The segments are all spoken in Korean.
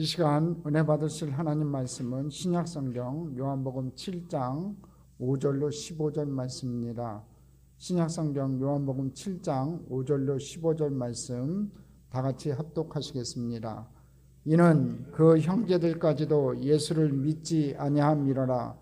이 시간 은혜 받으실 하나님 말씀은 신약성경 요한복음 7장 5절로 15절 말씀입니다. 신약성경 요한복음 7장 5절로 15절 말씀 다 같이 합독하시겠습니다. 이는 그 형제들까지도 예수를 믿지 아니함이로라.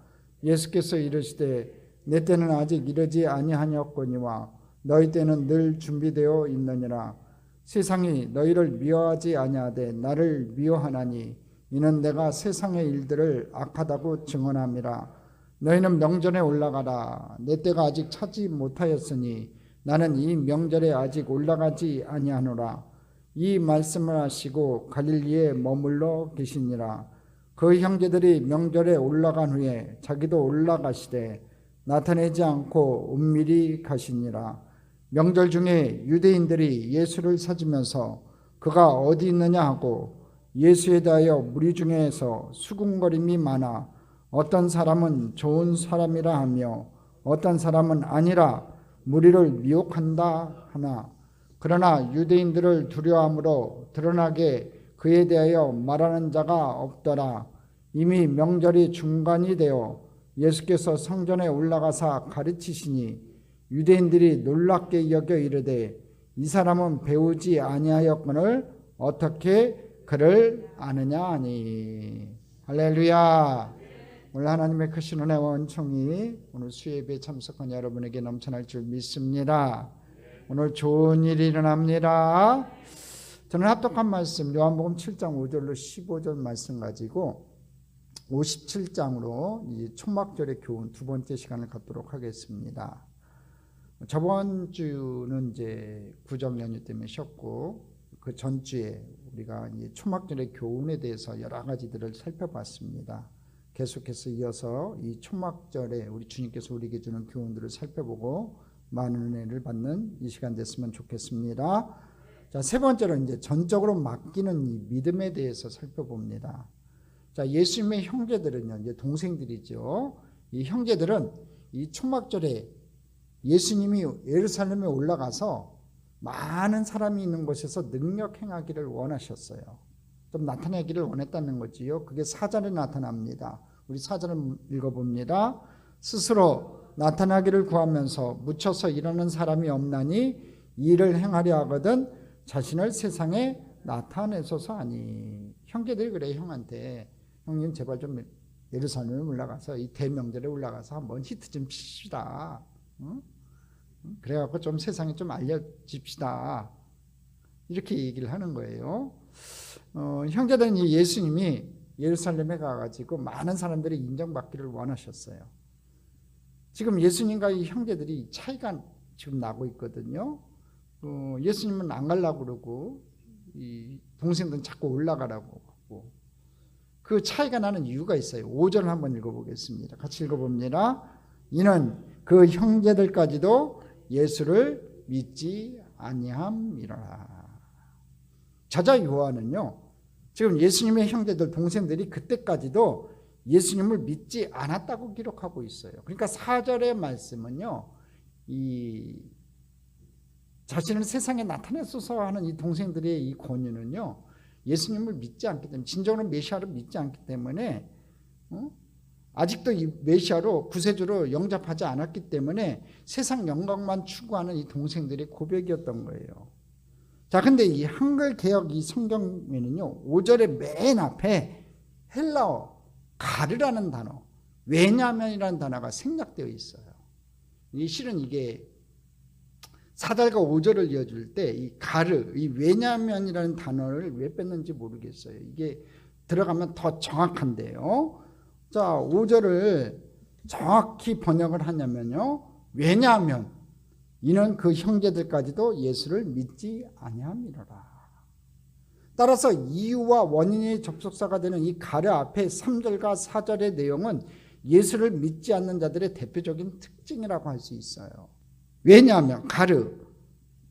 예수께서 이르시되 내 때는 아직 이르지 아니하였거니와 너희 때는 늘 준비되어 있느니라. 세상이 너희를 미워하지 아니하되 나를 미워하나니 이는 내가 세상의 일들을 악하다고 증언함이라. 너희는 명절에 올라가라. 내 때가 아직 차지 못하였으니 나는 이 명절에 아직 올라가지 아니하노라. 이 말씀을 하시고 갈릴리에 머물러 계시니라. 그 형제들이 명절에 올라간 후에 자기도 올라가시되 나타내지 않고 은밀히 가시니라. 명절 중에 유대인들이 예수를 찾으면서 그가 어디 있느냐 하고 예수에 대하여 무리 중에서 수군거림이 많아 어떤 사람은 좋은 사람이라 하며 어떤 사람은 아니라 무리를 미혹한다 하나. 그러나 유대인들을 두려워함으로 드러나게 그에 대하여 말하는 자가 없더라. 이미 명절이 중간이 되어 예수께서 성전에 올라가사 가르치시니 유대인들이 놀랍게 여겨 이르되 이 사람은 배우지 아니하였거늘 어떻게 그를 아느냐 하니. 할렐루야. 오늘 하나님의 크신 은혜와 은총이 오늘 수예배에 참석한 여러분에게 넘쳐날 줄 믿습니다. 오늘 좋은 일이 일어납니다. 저는 합독한 말씀 요한복음 7장 5절로 15절 말씀 가지고 57장으로 이 초막절의 교훈 두 번째 시간을 갖도록 하겠습니다. 저번 주는 이제 구정 연휴 때문에 쉬었고 그 전주에 우리가 이 초막절의 교훈에 대해서 여러 가지들을 살펴봤습니다. 계속해서 이어서 이 초막절에 우리 주님께서 우리에게 주는 교훈들을 살펴보고 많은 은혜를 받는 이 시간 됐으면 좋겠습니다. 자, 세 번째로 이제 전적으로 맡기는 이 믿음에 대해서 살펴봅니다. 자, 예수님의 형제들은요, 이제 동생들이죠. 이 형제들은 이 초막절에 예수님이 예루살렘에 올라가서 많은 사람이 있는 곳에서 능력 행하기를 원하셨어요. 좀 나타내기를 원했다는 거지요. 그게 4절에 나타납니다. 우리 4절을 읽어봅니다. 스스로 나타나기를 구하면서 묻혀서 이러는 사람이 없나니 이를 행하려 하거든 자신을 세상에 나타내소서 하니. 형제들이 그래 형한테 형님 제발 좀 예루살렘에 올라가서 이 대명절에 올라가서 한번 히트 좀 칩시다. 응? 그래갖고 좀 세상에 좀 알려집시다. 이렇게 얘기를 하는 거예요. 형제들은 예수님이 예루살렘에 가가지고 많은 사람들이 인정받기를 원하셨어요. 지금 예수님과 이 형제들이 차이가 지금 나고 있거든요. 예수님은 안 가려고 그러고 이 동생들은 자꾸 올라가라고 하고 그 차이가 나는 이유가 있어요. 5절을 한번 읽어보겠습니다. 같이 읽어봅니다. 이는 그 형제들까지도 예수를 믿지 아니함이라. 저자 요한은요, 지금 예수님의 형제들 동생들이 그때까지도 예수님을 믿지 않았다고 기록하고 있어요. 그러니까 4절의 말씀은요, 이 자신을 세상에 나타내소서 하는 이 동생들의 이 권유는요, 예수님을 믿지 않기 때문에, 진정으로 메시아를 믿지 않기 때문에 아직도 이 메시아로 구세주로 영접하지 않았기 때문에 세상 영광만 추구하는 이 동생들의 고백이었던 거예요. 자, 근데 이 한글 개역 이 성경에는요, 5절의 맨 앞에 헬라어 가르라는 단어, 왜냐하면이라는 단어가 생략되어 있어요. 이 실은 이게 4절과 5절을 이어줄 때 이 가르, 이 왜냐하면이라는 단어를 왜 뺐는지 모르겠어요. 이게 들어가면 더 정확한데요. 자, 5절을 정확히 번역을 하냐면요, 왜냐하면 이는 그 형제들까지도 예수를 믿지 아니함이로라. 따라서 이유와 원인의 접속사가 되는 이 가르 앞에 3절과 4절의 내용은 예수를 믿지 않는 자들의 대표적인 특징이라고 할 수 있어요. 왜냐하면 가르,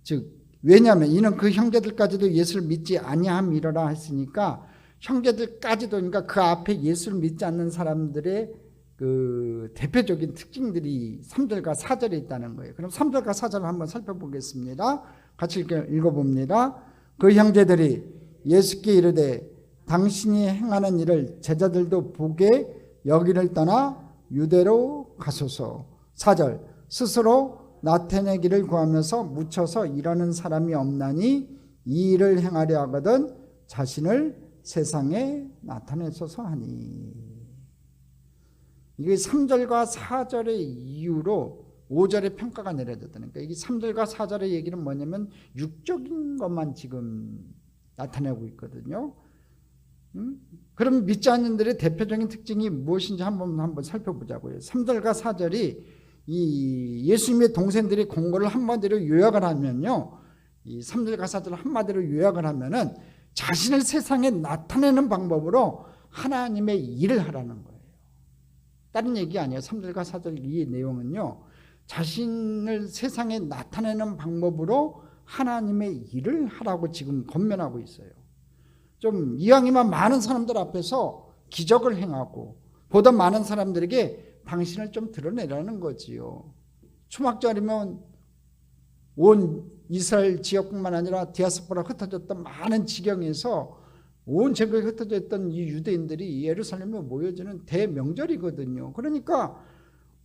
즉 왜냐하면 이는 그 형제들까지도 예수를 믿지 아니함이로라 했으니까 형제들까지도, 그러니까 그 앞에 예수를 믿지 않는 사람들의 그 대표적인 특징들이 3절과 4절에 있다는 거예요. 그럼 3절과 4절을 한번 살펴보겠습니다. 같이 읽어봅니다. 그 형제들이 예수께 이르되 당신이 행하는 일을 제자들도 보게 여기를 떠나 유대로 가소서. 4절 스스로 나타내기를 구하면서 묻혀서 이러는 사람이 없나니 이 일을 행하려 하거든 자신을 세상에 나타내소서 하니. 이게 3절과 4절의 이유로 5절의 평가가 내려졌다니까. 이게 3절과 4절의 얘기는 뭐냐면 육적인 것만 지금 나타내고 있거든요. 그럼 믿지 않는 자들의 대표적인 특징이 무엇인지 한번 살펴보자고요. 3절과 4절이 이 예수님의 동생들이 공고를 한마디로 요약을 하면요, 이 3절과 4절을 한마디로 요약을 하면은 자신을 세상에 나타내는 방법으로 하나님의 일을 하라는 거예요. 다른 얘기 아니에요. 3절과 4절 이 내용은요, 자신을 세상에 나타내는 방법으로 하나님의 일을 하라고 지금 권면하고 있어요. 좀 이왕이면 많은 사람들 앞에서 기적을 행하고 보다 많은 사람들에게 당신을 좀 드러내라는 거지요. 초막절이면 온 이스라엘 지역뿐만 아니라 디아스포라 흩어졌던 많은 지경에서 온 제국에 흩어져 있던 이 유대인들이 예루살렘에 모여지는 대명절이거든요. 그러니까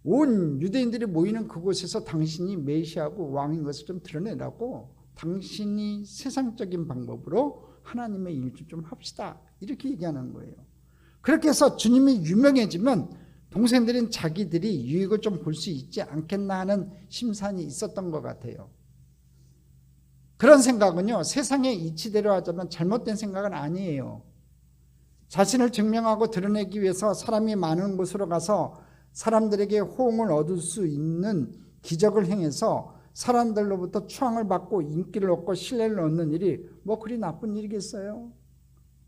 온 유대인들이 모이는 그곳에서 당신이 메시아고 왕인 것을 좀 드러내라고, 당신이 세상적인 방법으로 하나님의 일 좀 합시다, 이렇게 얘기하는 거예요. 그렇게 해서 주님이 유명해지면 동생들인 자기들이 유익을 좀 볼 수 있지 않겠나 하는 심산이 있었던 것 같아요. 그런 생각은요, 세상의 이치대로 하자면 잘못된 생각은 아니에요. 자신을 증명하고 드러내기 위해서 사람이 많은 곳으로 가서 사람들에게 호응을 얻을 수 있는 기적을 행해서 사람들로부터 추앙을 받고 인기를 얻고 신뢰를 얻는 일이 뭐 그리 나쁜 일이겠어요?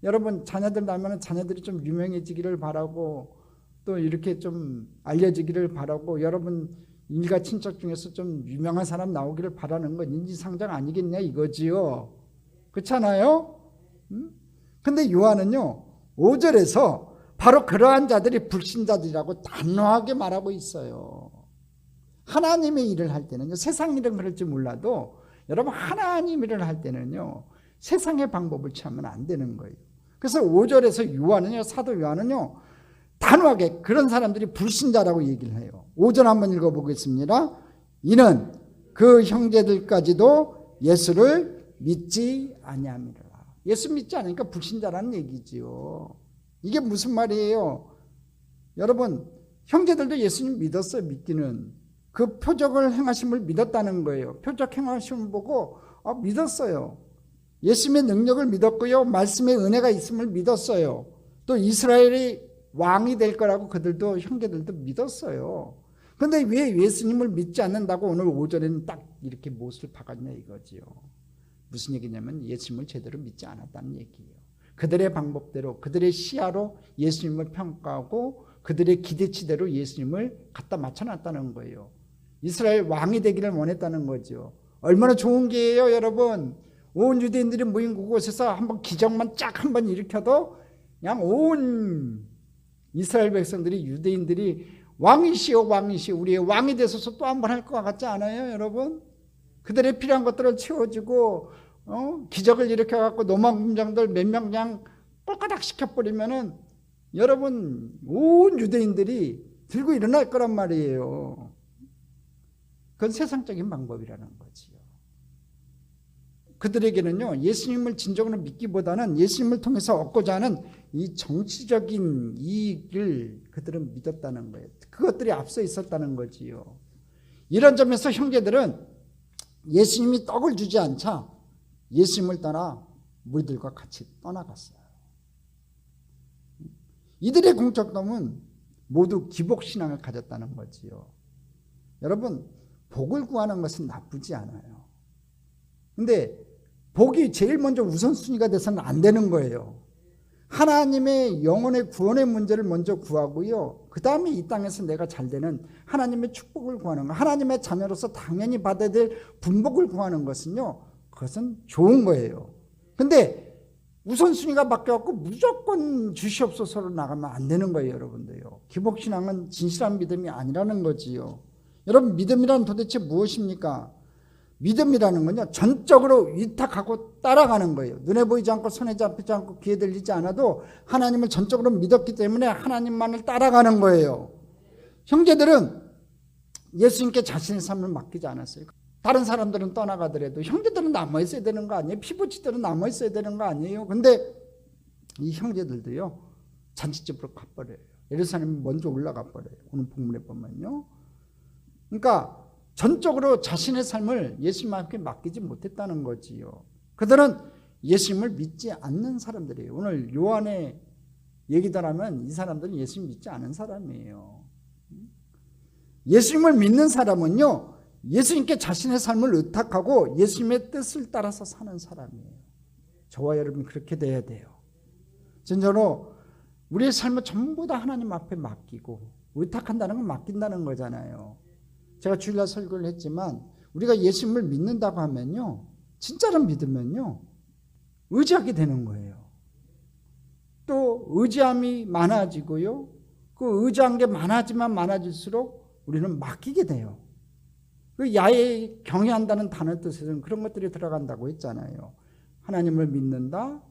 여러분, 자녀들 낳으면 자녀들이 좀 유명해지기를 바라고 또 이렇게 좀 알려지기를 바라고 여러분 일가 친척 중에서 좀 유명한 사람 나오기를 바라는 건 인지상정 아니겠냐 이거지요. 그렇잖아요? 근데 요한은요 5절에서 바로 그러한 자들이 불신자들이라고 단호하게 말하고 있어요. 하나님의 일을 할 때는요, 세상 일은 그럴지 몰라도 여러분 하나님 일을 할 때는요 세상의 방법을 취하면 안 되는 거예요. 그래서 5절에서 요한은요, 사도 요한은요 단호하게 그런 사람들이 불신자라고 얘기를 해요. 5절 한번 읽어보겠습니다. 이는 그 형제들까지도 예수를 믿지 아니함이라. 예수 믿지 않으니까 불신자라는 얘기지요. 이게 무슨 말이에요? 여러분, 형제들도 예수님 믿었어요. 믿기는 그 표적을 행하심을 믿었다는 거예요. 표적 행하심을 보고 믿었어요. 예수님의 능력을 믿었고요, 말씀의 은혜가 있음을 믿었어요. 또 이스라엘이 왕이 될 거라고 그들도 형제들도 믿었어요. 그런데 왜 예수님을 믿지 않는다고 오늘 5절에는 딱 이렇게 못을 박았냐 이거지요. 무슨 얘기냐면 예수님을 제대로 믿지 않았다는 얘기예요. 그들의 방법대로 그들의 시야로 예수님을 평가하고 그들의 기대치대로 예수님을 갖다 맞춰놨다는 거예요. 이스라엘 왕이 되기를 원했다는 거죠. 얼마나 좋은 기회예요, 여러분. 온 유대인들이 모인 그곳에서 한번 기적만 쫙 한번 일으켜도 그냥 온 이스라엘 백성들이, 유대인들이 왕이시오 왕이시오 우리의 왕이 되소서 또 한번 할 것 같지 않아요, 여러분? 그들의 필요한 것들을 채워주고 기적을 일으켜갖고 노망군장들 몇 명 그냥 꼴까닥 시켜버리면은 여러분 온 유대인들이 들고 일어날 거란 말이에요. 그건 세상적인 방법이라는 거지요. 그들에게는요, 예수님을 진정으로 믿기보다는 예수님을 통해서 얻고자 하는 이 정치적인 이익을 그들은 믿었다는 거예요. 그것들이 앞서 있었다는 거지요. 이런 점에서 형제들은 예수님이 떡을 주지 않자 예수님을 떠나 무리들과 같이 떠나갔어요. 이들의 공적dom은 모두 기복신앙을 가졌다는 거지요. 여러분, 복을 구하는 것은 나쁘지 않아요. 근데 복이 제일 먼저 우선순위가 돼서는 안 되는 거예요. 하나님의 영혼의 구원의 문제를 먼저 구하고요, 그 다음에 이 땅에서 내가 잘 되는 하나님의 축복을 구하는 거, 하나님의 자녀로서 당연히 받아야 될 분복을 구하는 것은요, 그것은 좋은 거예요. 근데 우선순위가 바뀌어갖고 무조건 주시옵소서로 나가면 안 되는 거예요, 여러분들요. 기복신앙은 진실한 믿음이 아니라는 거지요. 여러분, 믿음이란 도대체 무엇입니까? 믿음이라는 건요, 전적으로 위탁하고 따라가는 거예요. 눈에 보이지 않고 손에 잡히지 않고 귀에 들리지 않아도 하나님을 전적으로 믿었기 때문에 하나님만을 따라가는 거예요. 형제들은 예수님께 자신의 삶을 맡기지 않았어요. 다른 사람들은 떠나가더라도 형제들은 남아있어야 되는 거 아니에요? 피부치들은 남아있어야 되는 거 아니에요? 근데 이 형제들도요, 잔치집으로 가버려요. 예루살렘에 먼저 올라가 버려요. 오늘 본문에 보면요. 그러니까 전적으로 자신의 삶을 예수님께 맡기지 못했다는 거지요. 그들은 예수님을 믿지 않는 사람들이에요. 오늘 요한의 얘기다라면 이 사람들은 예수님 믿지 않은 사람이에요. 예수님을 믿는 사람은요, 예수님께 자신의 삶을 의탁하고 예수님의 뜻을 따라서 사는 사람이에요. 저와 여러분이 그렇게 돼야 돼요. 진짜로 우리의 삶을 전부 다 하나님 앞에 맡기고, 의탁한다는 건 맡긴다는 거잖아요. 제가 주일날 설교를 했지만 우리가 예수님을 믿는다고 하면요, 진짜로 믿으면요, 의지하게 되는 거예요. 또 의지함이 많아지고요, 그 의지한 게 많아질수록 우리는 맡기게 돼요. 그 야에 경외한다는 단어 뜻에는 그런 것들이 들어간다고 했잖아요. 하나님을 믿는다,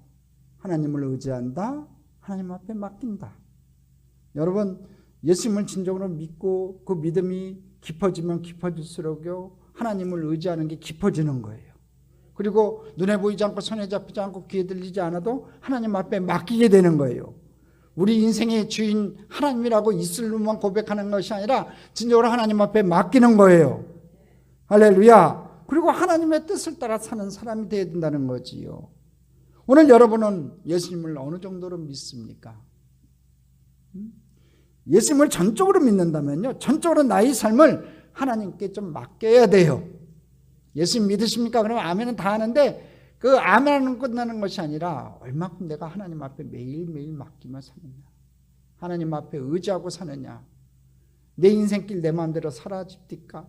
하나님을 의지한다, 하나님 앞에 맡긴다. 여러분, 예수님을 진정으로 믿고 그 믿음이 깊어지면 깊어질수록요, 하나님을 의지하는 게 깊어지는 거예요. 그리고 눈에 보이지 않고 손에 잡히지 않고 귀에 들리지 않아도 하나님 앞에 맡기게 되는 거예요. 우리 인생의 주인 하나님이라고 입술로만 고백하는 것이 아니라 진정으로 하나님 앞에 맡기는 거예요. 할렐루야. 그리고 하나님의 뜻을 따라 사는 사람이 되어야 된다는 거지요. 오늘 여러분은 예수님을 어느 정도로 믿습니까? 예수님을 전적으로 믿는다면요, 전적으로 나의 삶을 하나님께 좀 맡겨야 돼요. 예수님 믿으십니까? 그러면 아멘은 다 하는데 그 아멘은 끝나는 것이 아니라 얼마큼 내가 하나님 앞에 매일매일 맡기며 사느냐, 하나님 앞에 의지하고 사느냐, 내 인생길 내 마음대로 살아집니까?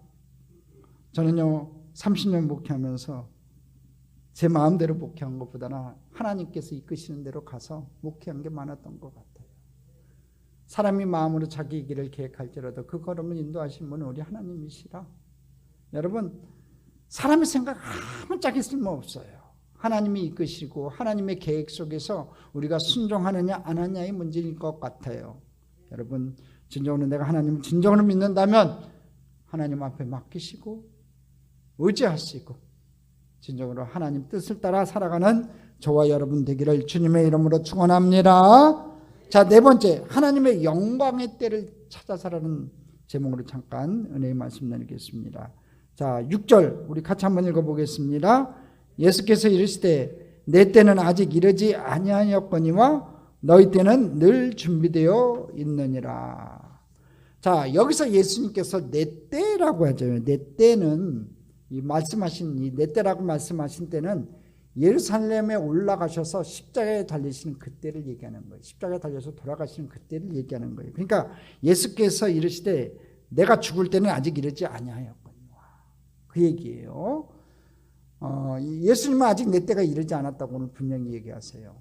저는요, 30년 목회하면서 제 마음대로 목회한 것보다는 하나님께서 이끄시는 대로 가서 목회한 게 많았던 것 같아요. 사람이 마음으로 자기 길을 계획할지라도 그 걸음을 인도하신 분은 우리 하나님이시라. 여러분, 사람의 생각 아무짝에 쓸모없어요. 하나님이 이끄시고 하나님의 계획 속에서 우리가 순종하느냐 안 하느냐의 문제일 것 같아요. 여러분, 진정으로 내가 하나님을 진정으로 믿는다면 하나님 앞에 맡기시고 의지하시고 진정으로 하나님 뜻을 따라 살아가는 저와 여러분 되기를 주님의 이름으로 축원합니다. 자, 네 번째, 하나님의 영광의 때를 찾아서라는 제목으로 잠깐 은혜의 말씀 나누겠습니다. 자, 6절 우리 같이 한번 읽어보겠습니다. 예수께서 이르시되 내 때는 아직 이르지 아니하였거니와 너희 때는 늘 준비되어 있느니라. 자, 여기서 예수님께서 내 때라고 하잖아요. 내 때는 이 말씀하신 이 내 때라고 말씀하신 때는 예루살렘에 올라가셔서 십자가에 달리시는 그때를 얘기하는 거예요. 십자가에 달려서 돌아가시는 그때를 얘기하는 거예요. 그러니까 예수께서 이르시되 내가 죽을 때는 아직 이르지 아니하였거니와, 그 얘기예요. 예수님은 아직 내 때가 이르지 않았다고 오늘 분명히 얘기하세요.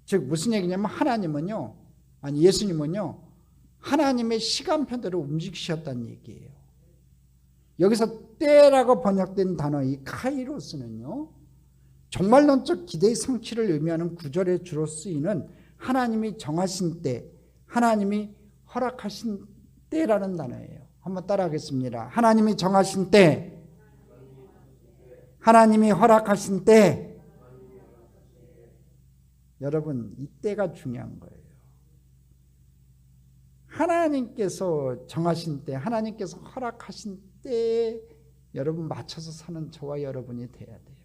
즉 무슨 얘기냐면 예수님은요 하나님의 시간표대로 움직이셨다는 얘기예요. 여기서 때라고 번역된 단어 이 카이로스는요, 종말론적 기대의 성취를 의미하는 구절에 주로 쓰이는 하나님이 정하신 때, 하나님이 허락하신 때라는 단어예요. 한번 따라하겠습니다. 하나님이 정하신 때, 하나님이 허락하신 때. 여러분, 이 때가 중요한 거예요. 하나님께서 정하신 때, 하나님께서 허락하신 때에 여러분 맞춰서 사는 저와 여러분이 돼야 돼요.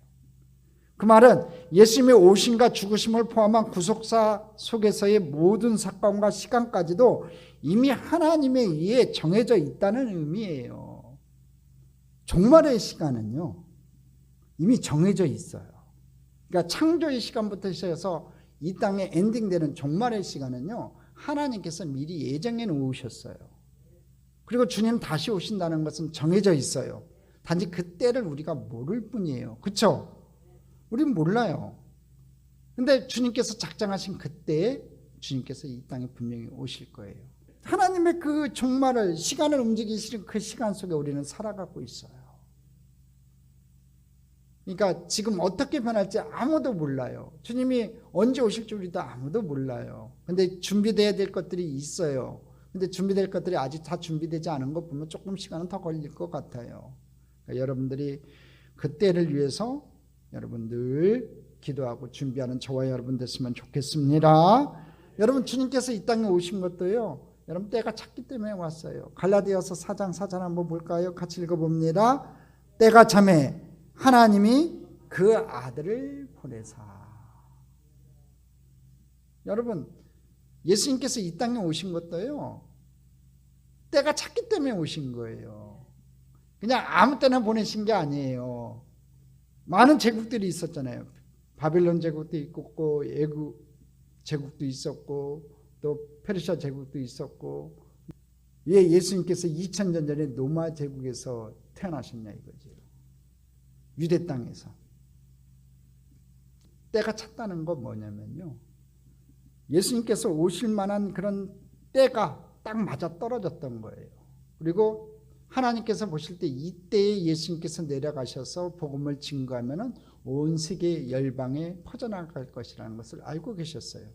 그 말은 예수님의 오심과 죽으심을 포함한 구속사 속에서의 모든 사건과 시간까지도 이미 하나님에 의해 정해져 있다는 의미예요. 종말의 시간은요 이미 정해져 있어요. 그러니까 창조의 시간부터 시작해서 이 땅에 엔딩되는 종말의 시간은요 하나님께서 미리 예정해 놓으셨어요. 그리고 주님 다시 오신다는 것은 정해져 있어요. 단지 그 때를 우리가 모를 뿐이에요. 그렇죠? 우리는 몰라요. 근데 주님께서 작정하신 그때에 주님께서 이 땅에 분명히 오실 거예요. 하나님의 그 종말을, 시간을 움직이시는 그 시간 속에 우리는 살아가고 있어요. 그러니까 지금 어떻게 변할지 아무도 몰라요. 주님이 언제 오실 줄도 아무도 몰라요. 근데 준비돼야 될 것들이 있어요. 근데 준비될 것들이 아직 다 준비되지 않은 거 보면 조금 시간은 더 걸릴 것 같아요. 그러니까 여러분들이 그때를 위해서 여러분들 기도하고 준비하는 저와 여러분 됐으면 좋겠습니다. 여러분 주님께서 이 땅에 오신 것도요, 여러분 때가 찼기 때문에 왔어요. 갈라디아서 4장 4절 한번 볼까요? 같이 읽어봅니다. 때가 참에 하나님이 그 아들을 보내사. 여러분 예수님께서 이 땅에 오신 것도요, 때가 찼기 때문에 오신 거예요. 그냥 아무 때나 보내신 게 아니에요. 많은 제국들이 있었잖아요. 바빌론 제국도 있고 애굽 제국도 있었고 또 페르시아 제국도 있었고, 왜 예수님께서 2000년 전에 로마 제국에서 태어나셨냐 이거죠. 유대 땅에서. 때가 찼다는 건 뭐냐면요, 예수님께서 오실 만한 그런 때가 딱 맞아 떨어졌던 거예요. 그리고 하나님께서 보실 때 이때에 예수님께서 내려가셔서 복음을 증거하면은 온 세계 열방에 퍼져나갈 것이라는 것을 알고 계셨어요.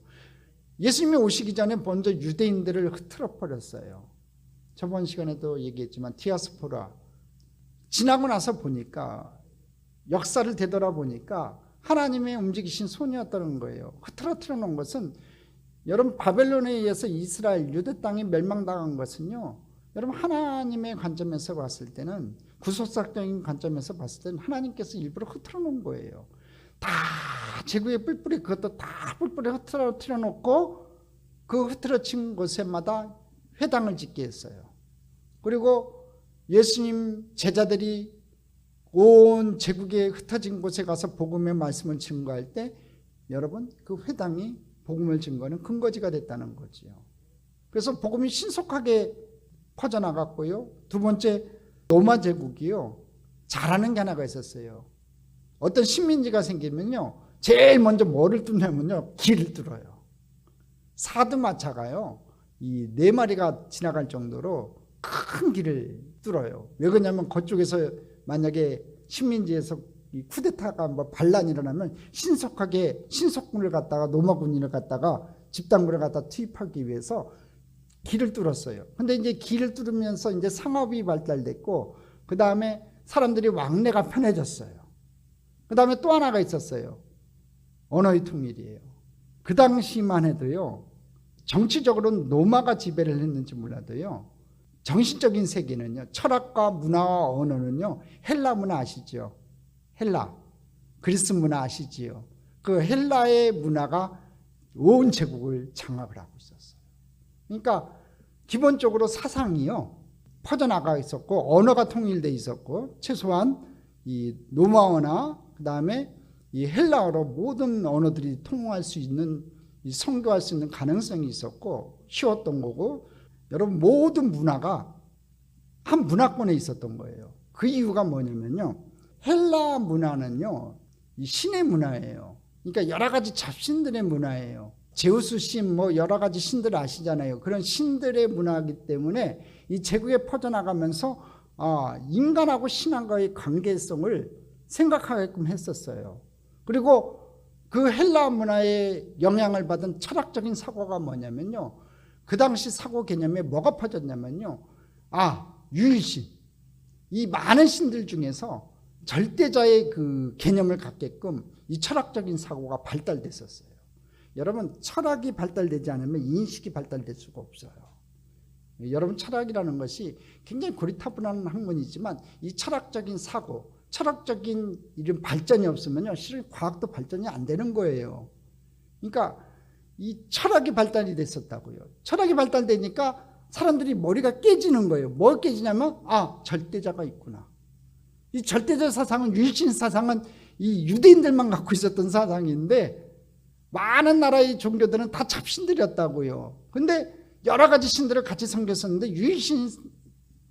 예수님이 오시기 전에 먼저 유대인들을 흐트러 버렸어요. 저번 시간에도 얘기했지만 디아스포라 지나고 나서 보니까, 역사를 되돌아보니까 하나님의 움직이신 손이었다는 거예요. 흐트러뜨려 놓은 것은, 여러분 바벨론에 의해서 이스라엘 유대 땅이 멸망당한 것은요, 여러분 하나님의 관점에서 봤을 때는, 구속사적인 관점에서 봤을 때는 하나님께서 일부러 흐트러 놓은 거예요. 다 제국의 뿔뿔이, 그것도 다 뿔뿔이 흐트러뜨려 놓고 그 흐트러진 곳에마다 회당을 짓게 했어요. 그리고 예수님 제자들이 온 제국에 흩어진 곳에 가서 복음의 말씀을 증거할 때, 여러분 그 회당이 복음을 증거하는 근거지가 됐다는 거지요. 그래서 복음이 신속하게 퍼져나갔고요. 두 번째, 로마 제국이요, 잘하는 게 하나가 있었어요. 어떤 식민지가 생기면요, 제일 먼저 뭐를 뚫냐면요, 길을 뚫어요. 사드마차가요, 이 4마리가 지나갈 정도로 큰 길을 뚫어요. 왜 그러냐면 그쪽에서 만약에 식민지에서 이 쿠데타가 뭐 반란이 일어나면 신속하게 신속군을 갖다가, 로마군인을 갖다가, 집단군을 갖다 투입하기 위해서 길을 뚫었어요. 근데 이제 길을 뚫으면서 이제 상업이 발달됐고, 그 다음에 사람들이 왕래가 편해졌어요. 그 다음에 또 하나가 있었어요. 언어의 통일이에요. 그 당시만 해도요, 정치적으로는 로마가 지배를 했는지 몰라도요, 정신적인 세계는요, 철학과 문화와 언어는요, 헬라 문화 아시죠? 헬라, 그리스 문화 아시지요? 그 헬라의 문화가 온 제국을 장악을 하고 있었어요. 그러니까 기본적으로 사상이요, 퍼져나가 있었고, 언어가 통일돼 있었고, 최소한 이 로마어나 그 다음에 이 헬라어로 모든 언어들이 통용할 수 있는, 이 성교할 수 있는 가능성이 있었고 쉬웠던 거고, 여러분 모든 문화가 한 문화권에 있었던 거예요. 그 이유가 뭐냐면요, 헬라 문화는요, 이 신의 문화예요. 그러니까 여러 가지 잡신들의 문화예요. 제우스 신, 뭐 여러 가지 신들 아시잖아요. 그런 신들의 문화이기 때문에 이 제국에 퍼져나가면서 인간하고 신앙과의 관계성을 생각하게끔 했었어요. 그리고 그 헬라 문화의 영향을 받은 철학적인 사고가 뭐냐면요, 그 당시 사고 개념에 뭐가 퍼졌냐면요, 유일신, 이 많은 신들 중에서 절대자의 그 개념을 갖게끔 이 철학적인 사고가 발달됐었어요. 여러분 철학이 발달되지 않으면 인식이 발달될 수가 없어요. 여러분 철학이라는 것이 굉장히 고리타분한 학문이지만, 이 철학적인 사고, 철학적인 이런 발전이 없으면요, 실은 과학도 발전이 안 되는 거예요. 그러니까 이 철학이 발달이 됐었다고요. 철학이 발달되니까 사람들이 머리가 깨지는 거예요. 뭘 깨지냐면, 절대자가 있구나. 이 절대자 사상은, 유일신 사상은 이 유대인들만 갖고 있었던 사상인데, 많은 나라의 종교들은 다 잡신들이었다고요. 근데 여러 가지 신들을 같이 섬겼었는데, 유일신,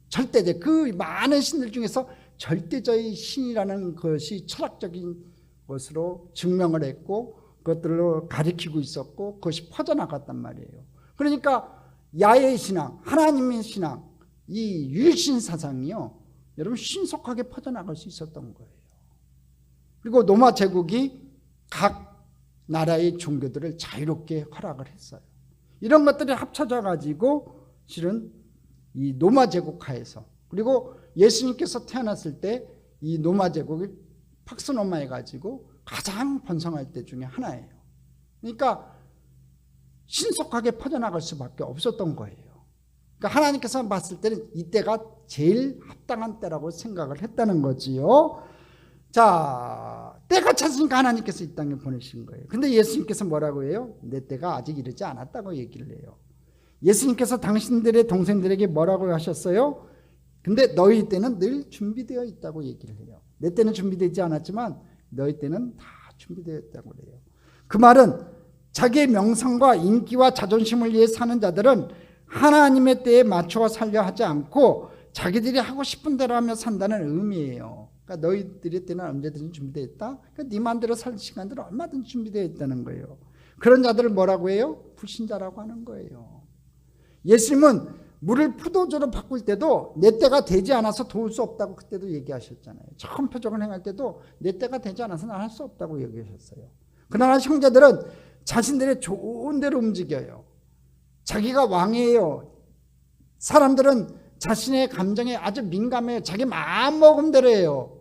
절대자, 그 많은 신들 중에서 절대자의 신이라는 것이 철학적인 것으로 증명을 했고, 그것들로 가리키고 있었고, 그것이 퍼져나갔단 말이에요. 그러니까 야훼 신앙, 하나님의 신앙, 이 유일신 사상이요, 여러분 신속하게 퍼져나갈 수 있었던 거예요. 그리고 로마 제국이 각 나라의 종교들을 자유롭게 허락을 했어요. 이런 것들이 합쳐져 가지고 실은 이 로마 제국 하에서, 그리고 예수님께서 태어났을 때 이 로마 제국이 팍스노마해 가지고 가장 번성할 때 중에 하나예요. 그러니까 신속하게 퍼져나갈 수밖에 없었던 거예요. 그러니까 하나님께서 봤을 때는 이때가 제일 합당한 때라고 생각을 했다는 거지요. 자, 때가 찼으니까 하나님께서 이 땅에 보내신 거예요. 근데 예수님께서 뭐라고 해요? 내 때가 아직 이르지 않았다고 얘기를 해요. 예수님께서 당신들의 동생들에게 뭐라고 하셨어요? 근데 너희 때는 늘 준비되어 있다고 얘기를 해요. 내 때는 준비되지 않았지만 너희 때는 다 준비되어 있다고 그래요. 그 말은 자기의 명성과 인기와 자존심을 위해 사는 자들은 하나님의 때에 맞춰 살려 하지 않고 자기들이 하고 싶은 대로 하며 산다는 의미예요. 그러니까 너희들의 때는 언제든지 준비되어 있다. 그러니까 네 마음대로 살 시간들은 얼마든지 준비되어 있다는 거예요. 그런 자들을 뭐라고 해요? 불신자라고 하는 거예요. 예수님은 물을 포도주로 바꿀 때도 내 때가 되지 않아서 도울 수 없다고 그때도 얘기하셨잖아요. 처음 표적을 행할 때도 내 때가 되지 않아서 난 할 수 없다고 얘기하셨어요. 그러나 형제들은 자신들의 좋은 대로 움직여요. 자기가 왕이에요. 사람들은 자신의 감정에 아주 민감해요. 자기 마음 먹은 대로 해요.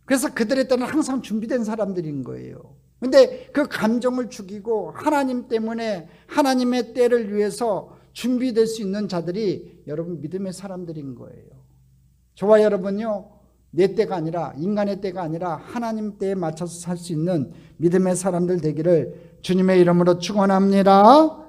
그래서 그들의 때는 항상 준비된 사람들인 거예요. 근데 그 감정을 죽이고 하나님 때문에 하나님의 때를 위해서 준비될 수 있는 자들이 여러분 믿음의 사람들인 거예요. 저와 여러분요, 내 때가 아니라 인간의 때가 아니라 하나님 때에 맞춰서 살 수 있는 믿음의 사람들 되기를 주님의 이름으로 축원합니다.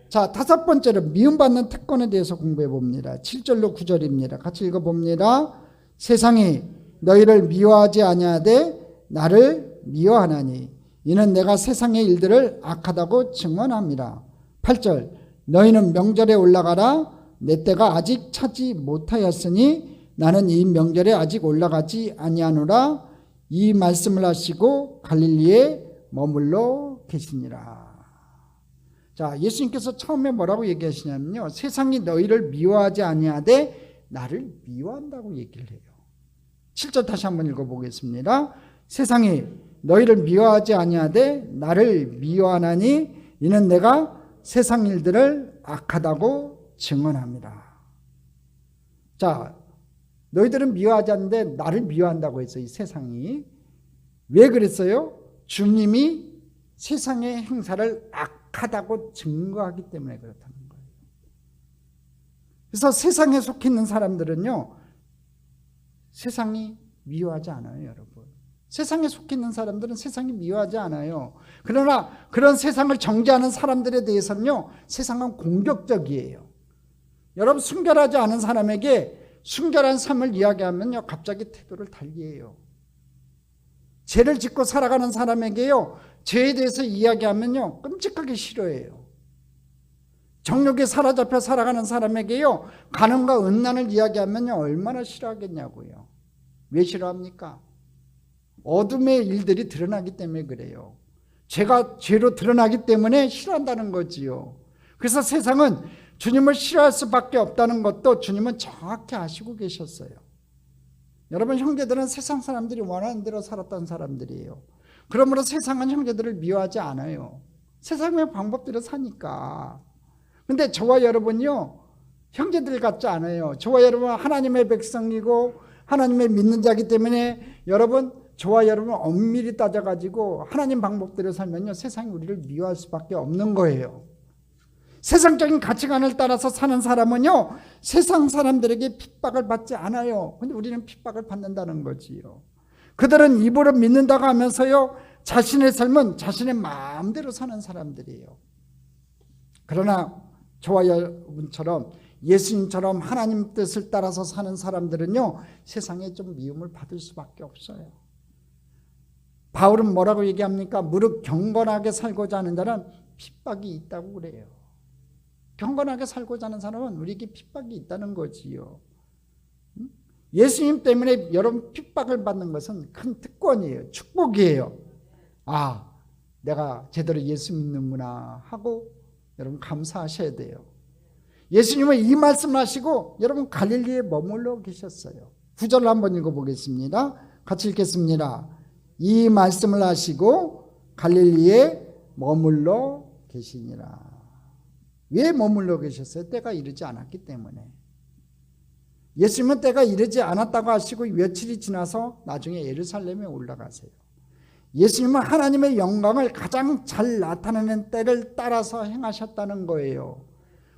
자, 다섯 번째로 미움받는 특권에 대해서 공부해 봅니다. 7절로 9절입니다. 같이 읽어봅니다. 세상이 너희를 미워하지 아니하되 나를 미워하나니 이는 내가 세상의 일들을 악하다고 증언합니다. 8절 너희는 명절에 올라가라. 내 때가 아직 차지 못하였으니 나는 이 명절에 아직 올라가지 아니하노라. 이 말씀을 하시고 갈릴리에 머물러 계시니라. 자, 예수님께서 처음에 뭐라고 얘기하시냐면요, 세상이 너희를 미워하지 아니하되 나를 미워한다고 얘기를 해요. 7절 다시 한번 읽어보겠습니다. 세상이 너희를 미워하지 아니하되 나를 미워하나니 이는 내가 세상 일들을 악하다고 증언합니다. 자, 너희들은 미워하지 않는데 나를 미워한다고 했어요. 이 세상이. 왜 그랬어요? 주님이 세상의 행사를 악하다고 증거하기 때문에 그렇다는 거예요. 그래서 세상에 속해 있는 사람들은요, 세상이 미워하지 않아요, 여러분. 세상에 속해 있는 사람들은 세상이 미워하지 않아요. 그러나 그런 세상을 정죄하는 사람들에 대해서는요, 세상은 공격적이에요. 여러분, 순결하지 않은 사람에게 순결한 삶을 이야기하면요, 갑자기 태도를 달리해요. 죄를 짓고 살아가는 사람에게요, 죄에 대해서 이야기하면요, 끔찍하게 싫어해요. 정욕에 사로잡혀 살아가는 사람에게요, 간음과 음란을 이야기하면요, 얼마나 싫어하겠냐고요. 왜 싫어합니까? 어둠의 일들이 드러나기 때문에 그래요. 죄가 죄로 드러나기 때문에 싫어한다는 거지요. 그래서 세상은 주님을 싫어할 수밖에 없다는 것도 주님은 정확히 아시고 계셨어요. 여러분, 형제들은 세상 사람들이 원하는 대로 살았던 사람들이에요. 그러므로 세상은 형제들을 미워하지 않아요. 세상의 방법대로 사니까. 근데 저와 여러분요, 형제들 같지 않아요. 저와 여러분은 하나님의 백성이고 하나님의 믿는 자이기 때문에 여러분, 저와 여러분 엄밀히 따져가지고 하나님 방법대로 살면요, 세상이 우리를 미워할 수밖에 없는 거예요. 세상적인 가치관을 따라서 사는 사람은요, 세상 사람들에게 핍박을 받지 않아요. 근데 우리는 핍박을 받는다는 거지요. 그들은 입으로 믿는다고 하면서요, 자신의 삶은 자신의 마음대로 사는 사람들이에요. 그러나 저와 여러분처럼 예수님처럼 하나님 뜻을 따라서 사는 사람들은요, 세상에 좀 미움을 받을 수밖에 없어요. 바울은 뭐라고 얘기합니까? 무릇 경건하게 살고자 하는 자는 핍박이 있다고 그래요. 경건하게 살고자 하는 사람은 우리에게 핍박이 있다는 거지요. 예수님 때문에 여러분 핍박을 받는 것은 큰 특권이에요. 축복이에요. 아, 내가 제대로 예수 믿는구나 하고 여러분 감사하셔야 돼요. 예수님은 이 말씀을 하시고 여러분 갈릴리에 머물러 계셨어요. 9절을 한번 읽어보겠습니다. 같이 읽겠습니다. 이 말씀을 하시고 갈릴리에 머물러 계시니라. 왜 머물러 계셨어요? 때가 이르지 않았기 때문에. 예수님은 때가 이르지 않았다고 하시고 며칠이 지나서 나중에 예루살렘에 올라가세요. 예수님은 하나님의 영광을 가장 잘 나타내는 때를 따라서 행하셨다는 거예요.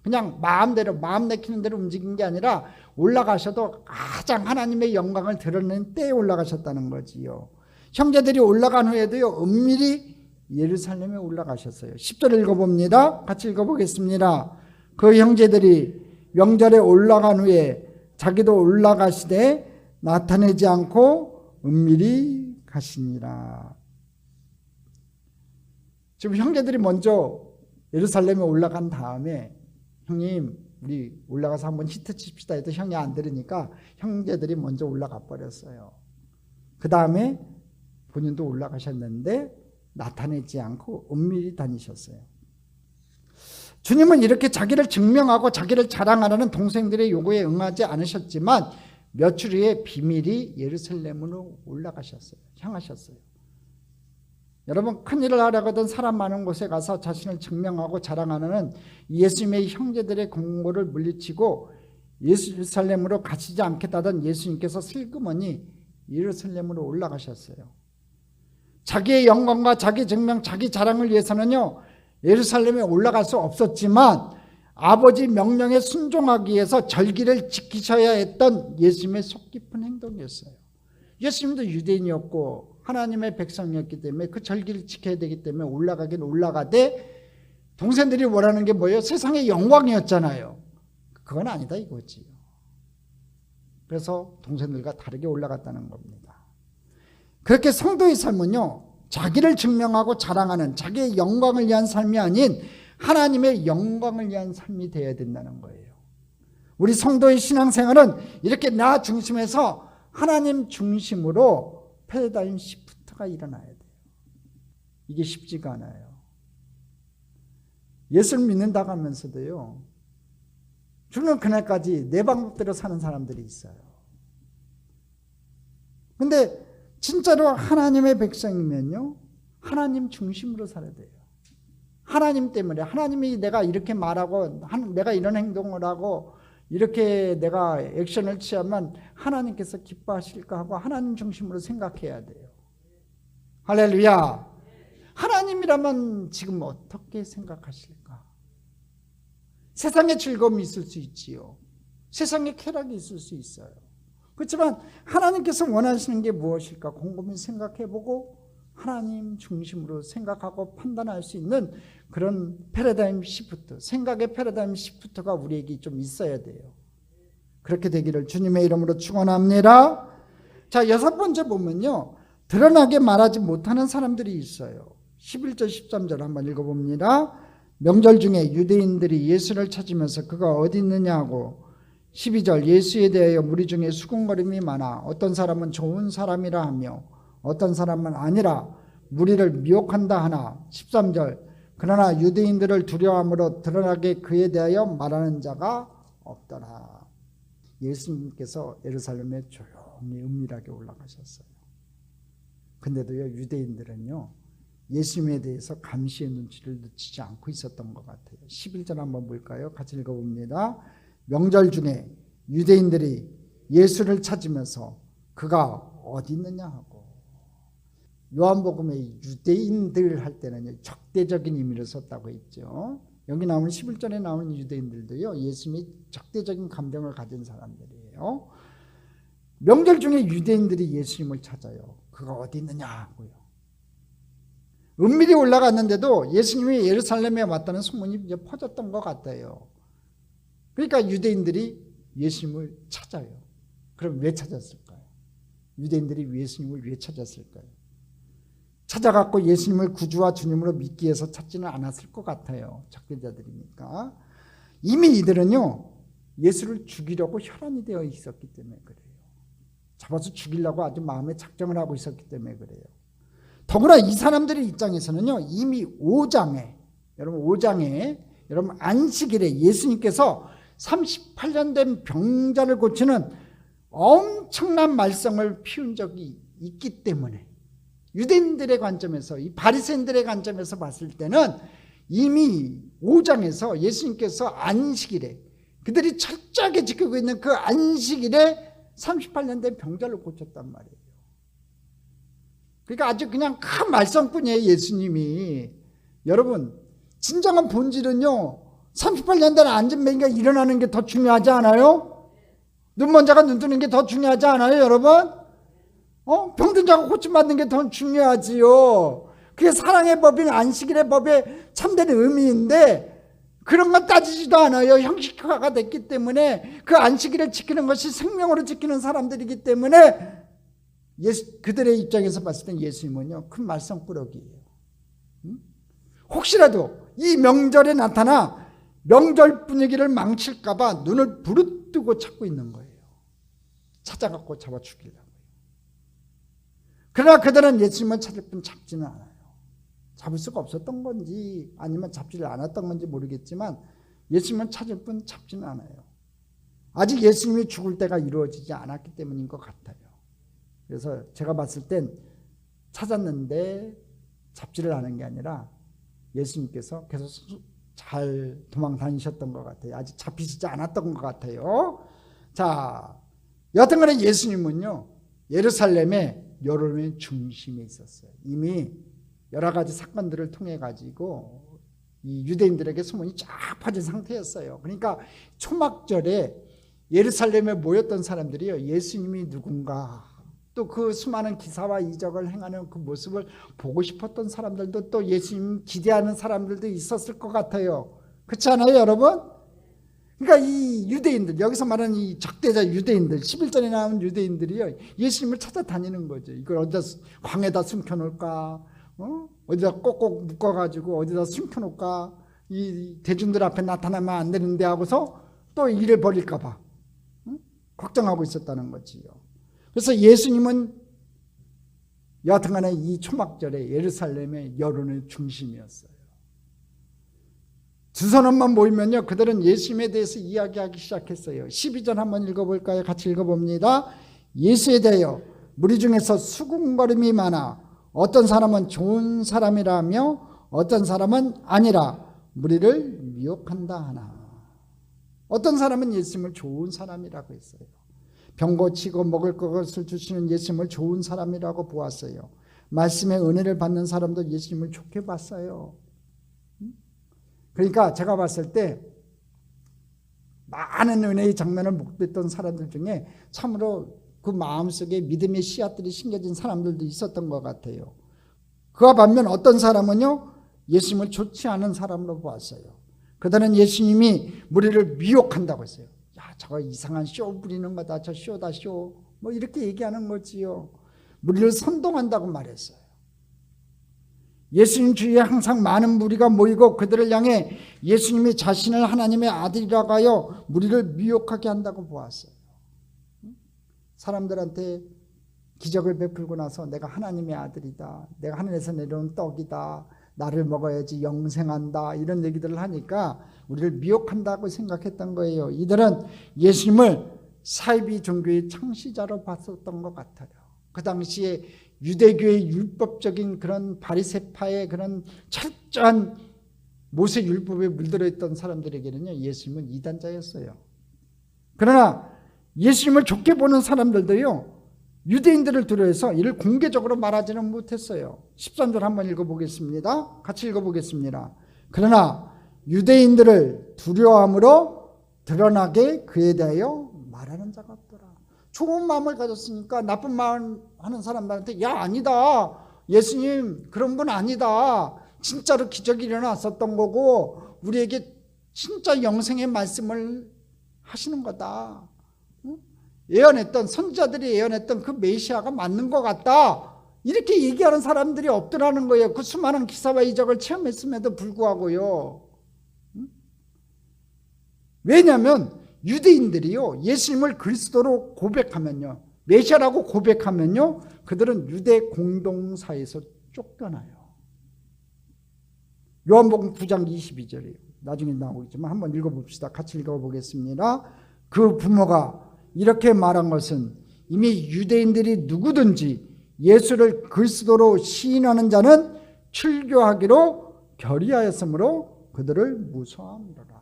그냥 마음대로 마음 내키는 대로 움직인 게 아니라 올라가셔도 가장 하나님의 영광을 드러내는 때에 올라가셨다는 거지요. 형제들이 올라간 후에도요, 은밀히 예루살렘에 올라가셨어요. 10절 읽어봅니다. 같이 읽어보겠습니다. 그 형제들이 명절에 올라간 후에 자기도 올라가시되 나타내지 않고 은밀히 가시니라. 지금 형제들이 먼저 예루살렘에 올라간 다음에 형님 우리 올라가서 한번 히트 칩시다 해도 형이 안 들으니까 형제들이 먼저 올라가 버렸어요. 그 다음에 본인도 올라가셨는데 나타내지 않고 은밀히 다니셨어요. 주님은 이렇게 자기를 증명하고 자기를 자랑하라는 동생들의 요구에 응하지 않으셨지만 며칠 후에 비밀히 예루살렘으로 올라가셨어요. 향하셨어요. 여러분, 큰일을 하려거든 사람 많은 곳에 가서 자신을 증명하고 자랑하는 예수님의 형제들의 공고를 물리치고 예루살렘으로 가시지 않겠다던 예수님께서 슬그머니 예루살렘으로 올라가셨어요. 자기의 영광과 자기 증명, 자기 자랑을 위해서는요, 예루살렘에 올라갈 수 없었지만 아버지 명령에 순종하기 위해서 절기를 지키셔야 했던 예수님의 속 깊은 행동이었어요. 예수님도 유대인이었고 하나님의 백성이었기 때문에 그 절기를 지켜야 되기 때문에 올라가긴 올라가되 동생들이 원하는 게 뭐예요? 세상의 영광이었잖아요. 그건 아니다 이거지요. 그래서 동생들과 다르게 올라갔다는 겁니다. 그렇게 성도의 삶은요, 자기를 증명하고 자랑하는 자기의 영광을 위한 삶이 아닌 하나님의 영광을 위한 삶이 되어야 된다는 거예요. 우리 성도의 신앙생활은 이렇게 나 중심에서 하나님 중심으로 패러다임 시프트가 일어나야 돼요. 이게 쉽지가 않아요. 예수를 믿는다고 하면서도요, 죽는 그날까지 내 방법대로 사는 사람들이 있어요. 근데 진짜로 하나님의 백성이면요, 하나님 중심으로 살아야 돼요. 하나님 때문에, 하나님이 내가 이렇게 말하고 내가 이런 행동을 하고 이렇게 내가 액션을 취하면 하나님께서 기뻐하실까 하고 하나님 중심으로 생각해야 돼요. 할렐루야. 하나님이라면 지금 어떻게 생각하실까? 세상에 즐거움이 있을 수 있지요. 세상에 쾌락이 있을 수 있어요. 그렇지만 하나님께서 원하시는 게 무엇일까 곰곰이 생각해보고 하나님 중심으로 생각하고 판단할 수 있는 그런 패러다임 시프트, 생각의 패러다임 시프트가 우리에게 좀 있어야 돼요. 그렇게 되기를 주님의 이름으로 축원합니다. 자, 6번째 보면요, 드러나게 말하지 못하는 사람들이 있어요. 11절 13절 한번 읽어봅니다. 명절 중에 유대인들이 예수를 찾으면서 그가 어디 있느냐고. 12절 예수에 대하여 무리 중에 수군거림이 많아 어떤 사람은 좋은 사람이라 하며 어떤 사람은 아니라 무리를 미혹한다 하나. 13절 그러나 유대인들을 두려워함으로 드러나게 그에 대하여 말하는 자가 없더라. 예수님께서 예루살렘에 조용히 은밀하게 올라가셨어요. 근데도요, 유대인들은요, 예수님에 대해서 감시의 눈치를 놓치지 않고 있었던 것 같아요. 11절 한번 볼까요? 같이 읽어봅니다. 명절 중에 유대인들이 예수를 찾으면서 그가 어디 있느냐 하고. 요한복음에 유대인들 할 때는 적대적인 의미를 썼다고 했죠. 여기 나오는 11절에 나오는 유대인들도요, 예수님이 적대적인 감정을 가진 사람들이에요. 명절 중에 유대인들이 예수님을 찾아요. 그가 어디 있느냐 하고요. 은밀히 올라갔는데도 예수님이 예루살렘에 왔다는 소문이 이제 퍼졌던 것 같아요. 그러니까 유대인들이 예수님을 찾아요. 그럼 왜 찾았을까요? 유대인들이 예수님을 왜 찾았을까요? 찾아갖고 예수님을 구주와 주님으로 믿기 위해서 찾지는 않았을 것 같아요. 적대자들이니까. 이미 이들은요, 예수를 죽이려고 혈안이 되어 있었기 때문에 그래요. 잡아서 죽이려고 아주 마음에 작정을 하고 있었기 때문에 그래요. 더구나 이 사람들의 입장에서는요, 이미 5장에 여러분 안식일에 예수님께서 38년 된 병자를 고치는 엄청난 말썽을 피운 적이 있기 때문에 유대인들의 관점에서, 이 바리새인들의 관점에서 봤을 때는 이미 5장에서 예수님께서 안식일에, 그들이 철저하게 지키고 있는 그 안식일에 38년 된 병자를 고쳤단 말이에요. 그러니까 아주 그냥 큰 말썽꾼이에요, 예수님이. 여러분, 진정한 본질은요, 38년 된 안진뱅이가 일어나는 게 더 중요하지 않아요? 눈먼 자가 눈 뜨는 게 더 중요하지 않아요, 여러분? 병든 자가 고침받는 게 더 중요하지요. 그게 사랑의 법인 안식일의 법의 참된 의미인데, 그런 건 따지지도 않아요. 형식화가 됐기 때문에, 그 안식일을 지키는 것이 생명으로 지키는 사람들이기 때문에, 그들의 입장에서 봤을 때 예수님은요, 큰 말썽꾸러기예요. 혹시라도 이 명절에 나타나 명절 분위기를 망칠까봐 눈을 부릅뜨고 찾고 있는 거예요. 찾아갖고 잡아 죽이려고. 그러나 그들은 예수님을 찾을 뿐 잡지는 않아요. 잡을 수가 없었던 건지 아니면 잡지를 않았던 건지 모르겠지만 예수님을 찾을 뿐 잡지는 않아요. 아직 예수님이 죽을 때가 이루어지지 않았기 때문인 것 같아요. 그래서 제가 봤을 땐 찾았는데 잡지를 않은 게 아니라 예수님께서 계속 잘 도망 다니셨던 것 같아요. 아직 잡히시지 않았던 것 같아요. 자, 여튼간에 예수님은요, 예루살렘의 여론의 중심에 있었어요. 이미 여러 가지 사건들을 통해 가지고 이 유대인들에게 소문이 쫙 퍼진 상태였어요. 그러니까 초막절에 예루살렘에 모였던 사람들이요, 예수님이 누군가, 또 그 수많은 기사와 이적을 행하는 그 모습을 보고 싶었던 사람들도, 또 예수님 기대하는 사람들도 있었을 것 같아요. 그렇지 않아요, 여러분? 그러니까 이 유대인들, 여기서 말하는 이 적대자 유대인들, 11절에 나오는 유대인들이요, 예수님을 찾아다니는 거죠. 이걸 어디다, 광에다 숨겨놓을까? 어디다 꼭꼭 묶어가지고 어디다 숨겨놓을까? 이 대중들 앞에 나타나면 안 되는데 하고서 또 일을 벌일까 봐 걱정하고 있었다는 거지요. 그래서 예수님은 여하튼간에 이 초막절에 예루살렘의 여론의 중심이었어요. 두 사람만 모이면요, 그들은 예수님에 대해서 이야기하기 시작했어요. 12절 한번 읽어볼까요? 같이 읽어봅니다. 예수에 대하여 무리 중에서 수군거림이 많아 어떤 사람은 좋은 사람이라며 어떤 사람은 아니라 무리를 미혹한다 하나. 어떤 사람은 예수님을 좋은 사람이라고 했어요. 병 고치고 먹을 것을 주시는 예수님을 좋은 사람이라고 보았어요. 말씀의 은혜를 받는 사람도 예수님을 좋게 봤어요. 그러니까 제가 봤을 때 많은 은혜의 장면을 목도했던 사람들 중에 참으로 그 마음속에 믿음의 씨앗들이 심겨진 사람들도 있었던 것 같아요. 그와 반면 어떤 사람은요, 예수님을 좋지 않은 사람으로 보았어요. 그들은 예수님이 무리를 미혹한다고 했어요. 야, 저거 이상한 쇼 부리는 거다. 저 쇼다, 쇼. 뭐 이렇게 얘기하는 거지요. 무리를 선동한다고 말했어요. 예수님 주위에 항상 많은 무리가 모이고 그들을 향해 예수님이 자신을 하나님의 아들이라고 하여 무리를 미혹하게 한다고 보았어요. 사람들한테 기적을 베풀고 나서 내가 하나님의 아들이다, 내가 하늘에서 내려온 떡이다, 나를 먹어야지 영생한다, 이런 얘기들을 하니까 우리를 미혹한다고 생각했던 거예요. 이들은 예수님을 사이비 종교의 창시자로 봤었던 것 같아요. 그 당시에 유대교의 율법적인 그런 바리새파의 그런 철저한 모세 율법에 물들어 있던 사람들에게는요, 예수님은 이단자였어요. 그러나 예수님을 좋게 보는 사람들도요, 유대인들을 두려워해서 이를 공개적으로 말하지는 못했어요. 13절 한번 읽어보겠습니다. 같이 읽어보겠습니다. 그러나 유대인들을 두려워함으로 드러나게 그에 대하여 말하는 자가 없더라. 좋은 마음을 가졌으니까 나쁜 마음 하는 사람들한테 야, 아니다, 예수님 그런 분 아니다, 진짜로 기적이 일어났었던 거고 우리에게 진짜 영생의 말씀을 하시는 거다, 예언했던, 선지자들이 예언했던 그 메시아가 맞는 것 같다, 이렇게 얘기하는 사람들이 없더라는 거예요. 그 수많은 기사와 이적을 체험했음에도 불구하고요. 왜냐하면 유대인들이요, 예수님을 그리스도로 고백하면요, 메시아라고 고백하면요, 그들은 유대 공동사에서 쫓겨나요. 요한복음 9장 22절이에요. 나중에 나오겠지만 한번 읽어봅시다. 같이 읽어보겠습니다. 그 부모가 이렇게 말한 것은 이미 유대인들이 누구든지 예수를 그리스도로 시인하는 자는 출교하기로 결의하였으므로 그들을 무서워함이로라.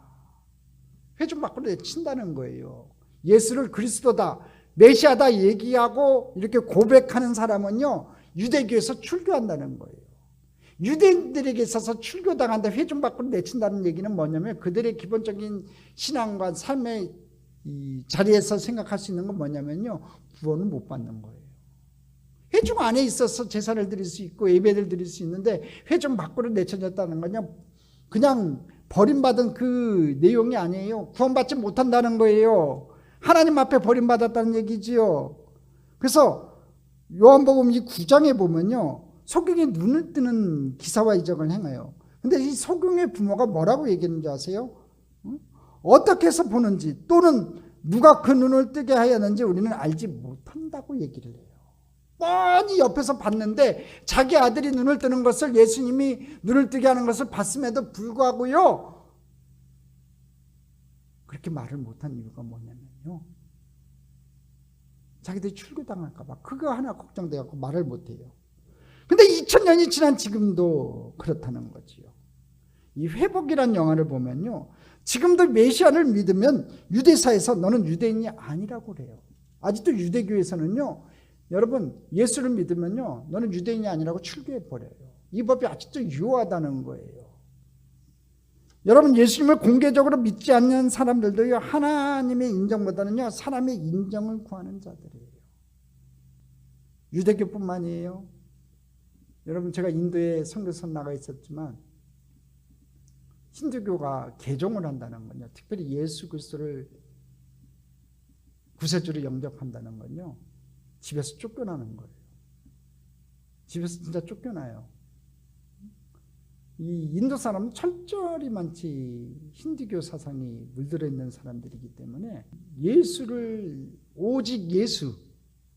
회중 밖으로 내친다는 거예요. 예수를 그리스도다, 메시아다 얘기하고 이렇게 고백하는 사람은요, 유대교에서 출교한다는 거예요. 유대인들에게 있어서 출교당한다, 회중 밖으로 내친다는 얘기는 뭐냐면 그들의 기본적인 신앙과 삶의 이 자리에서 생각할 수 있는 건 뭐냐면요, 구원을 못 받는 거예요. 회중 안에 있어서 제사를 드릴 수 있고 예배를 드릴 수 있는데 회중 밖으로 내쳐졌다는 건요, 그냥 버림받은 그 내용이 아니에요. 구원받지 못한다는 거예요. 하나님 앞에 버림받았다는 얘기지요. 그래서 요한복음 이 9장에 보면요, 소경이 눈을 뜨는 기사와 이적을 행해요. 근데 이 소경의 부모가 뭐라고 얘기했는지 아세요? 어떻게 해서 보는지 또는 누가 그 눈을 뜨게 하였는지 우리는 알지 못한다고 얘기를 해요. 뻔히 옆에서 봤는데 자기 아들이 눈을 뜨는 것을, 예수님이 눈을 뜨게 하는 것을 봤음에도 불구하고요, 그렇게 말을 못한 이유가 뭐냐면요, 자기들이 출교당할까 봐 그거 하나 걱정돼갖고 말을 못해요. 근데 2000년이 지난 지금도 그렇다는 거지요. 이 회복이라는 영화를 보면요, 지금도 메시아를 믿으면 유대사에서 너는 유대인이 아니라고 그래요. 아직도 유대교에서는요, 여러분 예수를 믿으면요, 너는 유대인이 아니라고 출교해버려요. 이 법이 아직도 유효하다는 거예요. 여러분 예수님을 공개적으로 믿지 않는 사람들도요, 하나님의 인정보다는요 사람의 인정을 구하는 자들이에요. 유대교뿐만이에요. 여러분 제가 인도에 선교선 나가 있었지만 힌두교가 개종을 한다는 건요, 특별히 예수 그리스도를 구세주로 영접한다는 건요, 집에서 쫓겨나는 거예요. 집에서 진짜 쫓겨나요. 이 인도 사람은 철저히 많지 힌두교 사상이 물들어 있는 사람들이기 때문에 예수를, 오직 예수,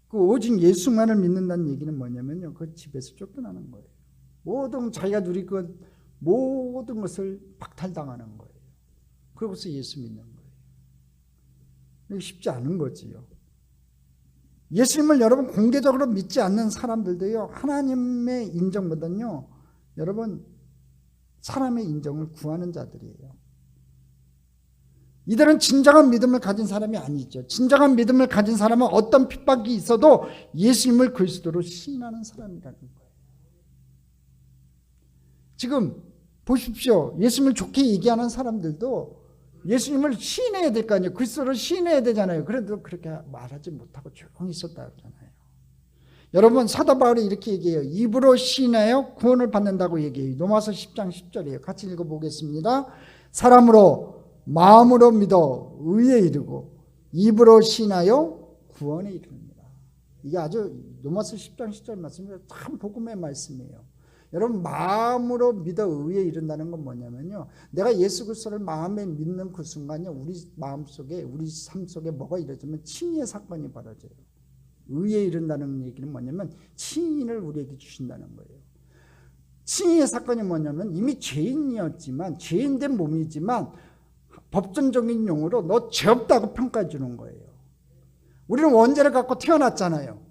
그 오직 예수만을 믿는다는 얘기는 뭐냐면요, 그 집에서 쫓겨나는 거예요. 모든 자기가 누리건 모든 것을 박탈당하는 거예요. 그러고서 예수 믿는 거예요. 쉽지 않은 거지요. 예수님을 여러분 공개적으로 믿지 않는 사람들도요, 하나님의 인정보다는요, 여러분 사람의 인정을 구하는 자들이에요. 이들은 진정한 믿음을 가진 사람이 아니죠. 진정한 믿음을 가진 사람은 어떤 핍박이 있어도 예수님을 그리스도로 시인하는 사람이라는 거예요. 지금 보십시오. 예수님을 좋게 얘기하는 사람들도 예수님을 시인해야 될 거 아니에요. 그리스도를 시인해야 되잖아요. 그래도 그렇게 말하지 못하고 조용히 있었다 그러잖아요. 여러분 사도 바울이 이렇게 얘기해요. 입으로 시인하여 구원을 받는다고 얘기해요. 로마서 10장 10절이에요. 같이 읽어보겠습니다. 사람으로 마음으로 믿어 의에 이르고 입으로 시인하여 구원에 이릅니다. 이게 아주 로마서 10장 10절 말씀이 참 복음의 말씀이에요. 여러분 마음으로 믿어 의에 이른다는 건 뭐냐면요, 내가 예수 그리스도를 마음에 믿는 그 순간요, 우리 마음속에, 우리 삶 속에 뭐가 이루어지면 칭의의 사건이 벌어져요. 의에 이른다는 얘기는 뭐냐면 칭의를 우리에게 주신다는 거예요. 칭의의 사건이 뭐냐면 이미 죄인이었지만, 죄인된 몸이지만 법정적인 용어로 너 죄 없다고 평가해 주는 거예요. 우리는 원죄를 갖고 태어났잖아요.